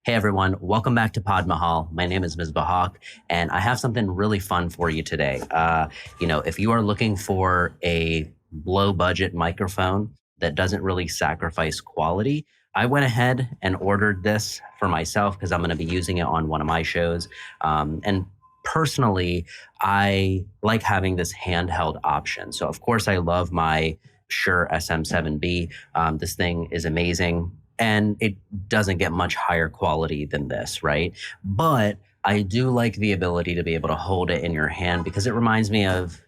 Hey everyone, welcome back to Mahal. My name is Misbah, and I have something really fun for you today. If you are looking for a low budget microphone that doesn't really sacrifice quality, I went ahead and ordered this for myself because I'm going to be using it on one of my shows. And personally, I like having this handheld option. So of course, I love my Shure SM7B. This thing is amazing. And it doesn't get much higher quality than this, right? But I do like the ability to be able to hold it in your hand because it reminds me of,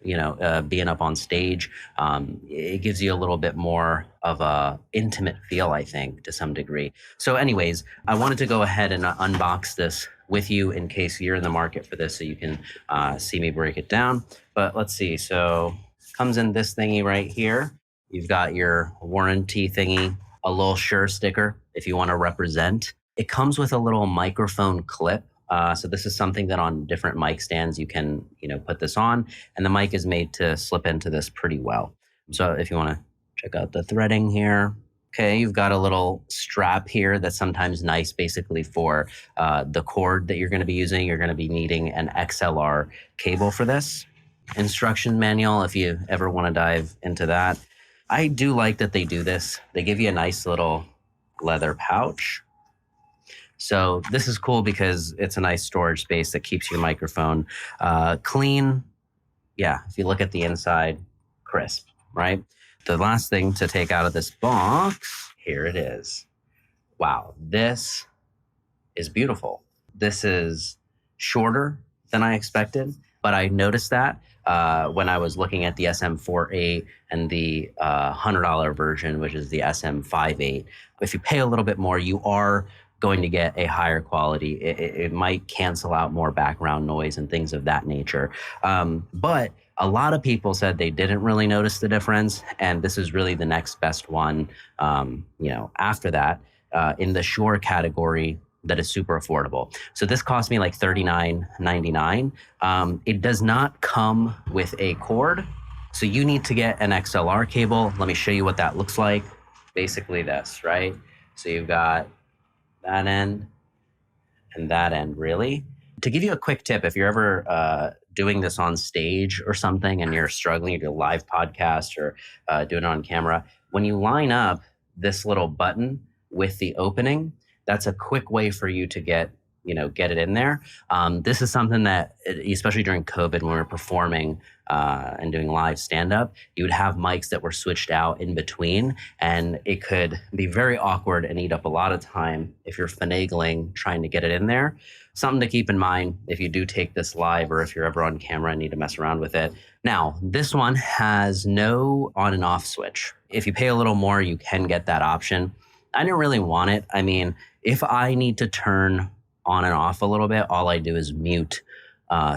being up on stage. It gives you a little bit more of a intimate feel, I think, to some degree. So anyways, I wanted to go ahead and unbox this with you in case you're in the market for this so you can see me break it down. But let's see. So comes in this thingy right here. You've got your warranty thingy, a little Shure sticker if you want to represent. It comes with a little microphone clip. So this is something that on different mic stands you can, put this on, and the mic is made to slip into this pretty well. So if you want to check out the threading here. Okay, you've got a little strap here that's sometimes nice basically for the cord that you're going to be using. You're going to be needing an XLR cable for this. Instruction manual if you ever want to dive into that. I do like that they do this. They give you a nice little leather pouch. So this is cool because it's a nice storage space that keeps your microphone clean. Yeah, if you look at the inside, crisp, right? The last thing to take out of this box, here it is. Wow, this is beautiful. This is shorter than I expected, but I noticed that when I was looking at the SM48 and the $100 version, which is the SM58. If you pay a little bit more, you are going to get a higher quality. It might cancel out more background noise and things of that nature. But a lot of people said they didn't really notice the difference, and this is really the next best one. After that, in the Shure category, that is super affordable. So this cost me like $39.99. It does not come with a cord, so you need to get an XLR cable. Let me show you what that looks like. Basically this, right? So you've got that end and that end, really. To give you a quick tip, if you're ever doing this on stage or something and you're struggling to do a live podcast or doing it on camera, when you line up this little button with the opening, that's a quick way for you to get it in there. This is something that, especially during COVID, when we were performing and doing live stand-up, you would have mics that were switched out in between, and it could be very awkward and eat up a lot of time if you're finagling trying to get it in there. Something to keep in mind if you do take this live or if you're ever on camera and need to mess around with it. Now, this one has no on and off switch. If you pay a little more, you can get that option. I didn't really want it. I mean, if I need to turn on and off a little bit, all I do is mute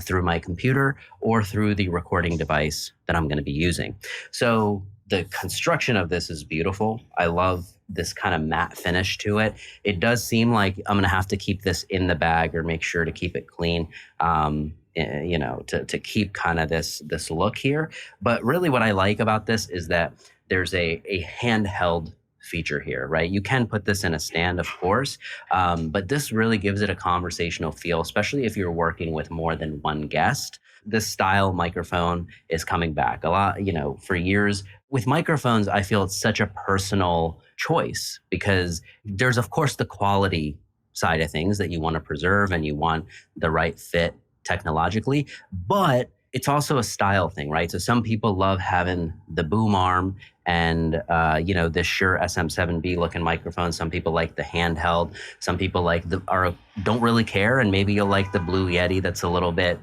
through my computer or through the recording device that I'm going to be using. So the construction of this is beautiful. I love this kind of matte finish to it. It does seem like I'm going to have to keep this in the bag or make sure to keep it clean, to keep kind of this look here. But really what I like about this is that there's a handheld feature here, right? You can put this in a stand, of course, but this really gives it a conversational feel, especially if you're working with more than one guest. This style microphone is coming back a lot, for years. With microphones, I feel it's such a personal choice because there's, of course, the quality side of things that you want to preserve and you want the right fit technologically, but it's also a style thing, right? So some people love having the boom arm and, this Shure SM7B looking microphone. Some people like the handheld. Some people don't really care. And maybe you'll like the Blue Yeti that's a little bit,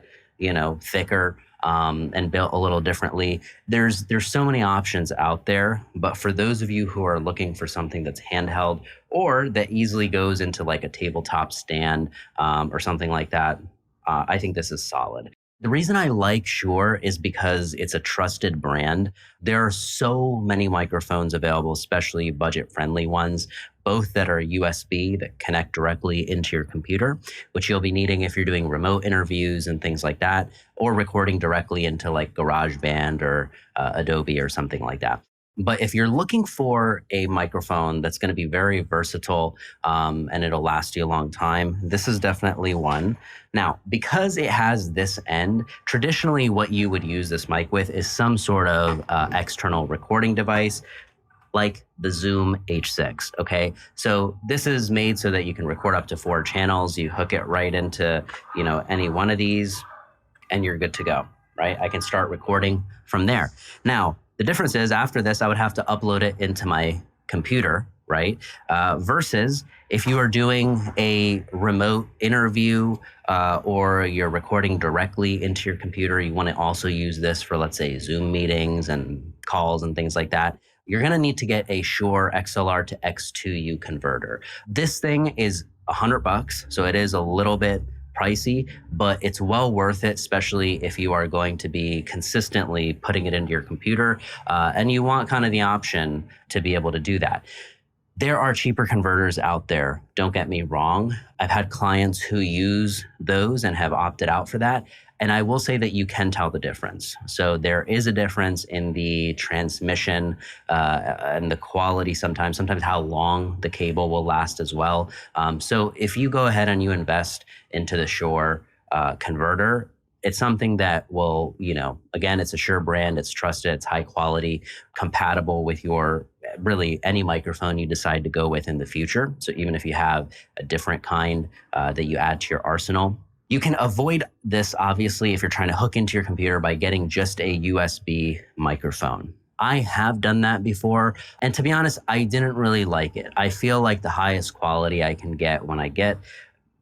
thicker and built a little differently. There's so many options out there. But for those of you who are looking for something that's handheld or that easily goes into like a tabletop stand or something like that, I think this is solid. The reason I like Shure is because it's a trusted brand. There are so many microphones available, especially budget-friendly ones, both that are USB that connect directly into your computer, which you'll be needing if you're doing remote interviews and things like that, or recording directly into like GarageBand or Adobe or something like that. But if you're looking for a microphone that's going to be very versatile and it'll last you a long time, this is definitely one. Now, because it has this end, traditionally what you would use this mic with is some sort of external recording device like the Zoom H6. Okay. So this is made so that you can record up to 4 channels. You hook it right into, any one of these and you're good to go, right? I can start recording from there. Now, the difference is after this, I would have to upload it into my computer, right? Versus if you are doing a remote interview or you're recording directly into your computer, you want to also use this for, let's say, Zoom meetings and calls and things like that. You're going to need to get a Shure XLR to X2U converter. This thing is $100, so it is a little bit pricey, but it's well worth it, especially if you are going to be consistently putting it into your computer and you want kind of the option to be able to do that. There are cheaper converters out there. Don't get me wrong. I've had clients who use those and have opted out for that. And I will say that you can tell the difference. So there is a difference in the transmission and the quality sometimes how long the cable will last as well. So if you go ahead and you invest into the Shure converter, it's something that will, again, it's a Shure brand, it's trusted, it's high quality, compatible with your really any microphone you decide to go with in the future. So even if you have a different kind that you add to your arsenal, you can avoid this, obviously, if you're trying to hook into your computer by getting just a USB microphone. I have done that before. And to be honest, I didn't really like it. I feel like the highest quality I can get when I get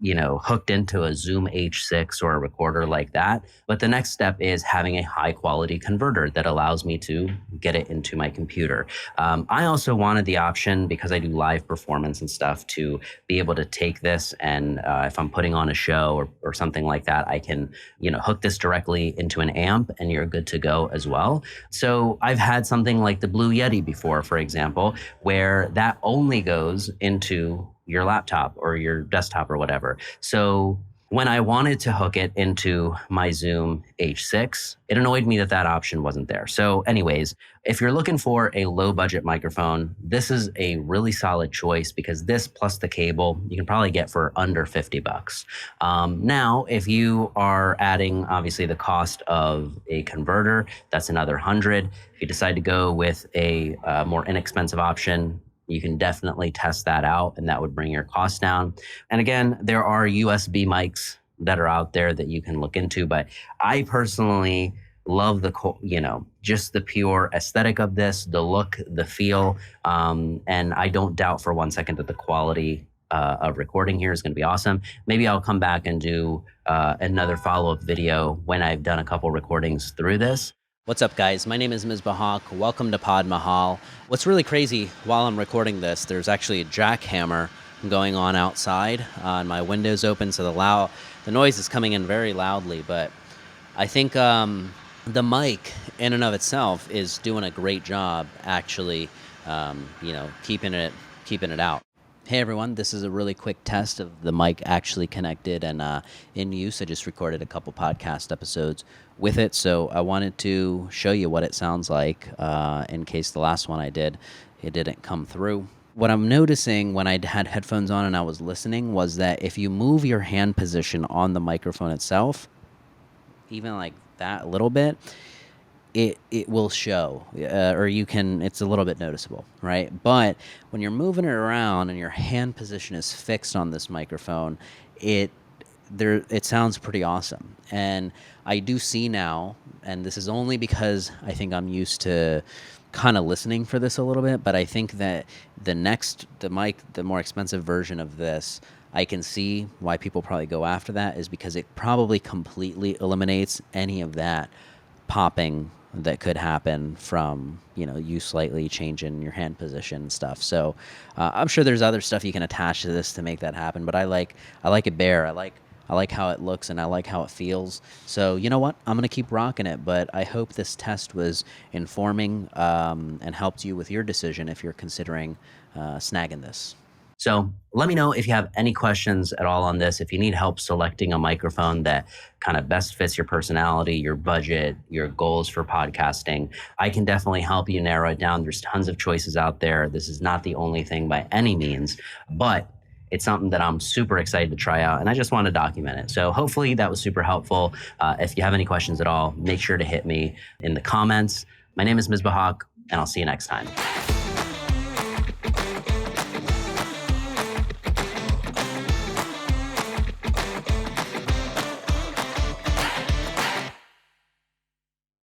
hooked into a Zoom H6 or a recorder like that. But the next step is having a high quality converter that allows me to get it into my computer. I also wanted the option, because I do live performance and stuff, to be able to take this and if I'm putting on a show or something like that, I can, hook this directly into an amp and you're good to go as well. So I've had something like the Blue Yeti before, for example, where that only goes into your laptop or your desktop or whatever. So when I wanted to hook it into my Zoom H6, it annoyed me that that option wasn't there. So anyways, if you're looking for a low budget microphone, this is a really solid choice, because this plus the cable, you can probably get for under $50. Now, if you are adding obviously the cost of a converter, that's another 100. If you decide to go with a more inexpensive option, you can definitely test that out and that would bring your costs down. And again, there are USB mics that are out there that you can look into, but I personally love just the pure aesthetic of this, the look, the feel. And I don't doubt for 1 second that the quality of recording here is going to be awesome. Maybe I'll come back and do another follow-up video when I've done a couple recordings through this. What's up, guys? My name is Misbah. Welcome to Pod Mahal. What's really crazy, while I'm recording this, there's actually a jackhammer going on outside, and my window's open, so the noise is coming in very loudly. But I think the mic in and of itself is doing a great job, actually, keeping it out. Hey everyone, this is a really quick test of the mic actually connected and in use. I just recorded a couple podcast episodes with it, so I wanted to show you what it sounds like in case the last one I did, it didn't come through. What I'm noticing when I had headphones on and I was listening was that if you move your hand position on the microphone itself, even like that a little bit, it will show, or it's a little bit noticeable, right? But when you're moving it around and your hand position is fixed on this microphone, it sounds pretty awesome. And I do see now, and this is only because I think I'm used to kind of listening for this a little bit, but I think that the more expensive version of this, I can see why people probably go after that, is because it probably completely eliminates any of that popping that could happen from you slightly changing your hand position and stuff. So I'm sure there's other stuff you can attach to this to make that happen, but I like it bare. I like how it looks and I like how it feels. So you know what? I'm gonna keep rocking it. But I hope this test was informing and helped you with your decision if you're considering snagging this. So let me know if you have any questions at all on this. If you need help selecting a microphone that kind of best fits your personality, your budget, your goals for podcasting, I can definitely help you narrow it down. There's tons of choices out there. This is not the only thing by any means, but it's something that I'm super excited to try out, and I just want to document it. So hopefully that was super helpful. If you have any questions at all, make sure to hit me in the comments. My name is Misbah, and I'll see you next time.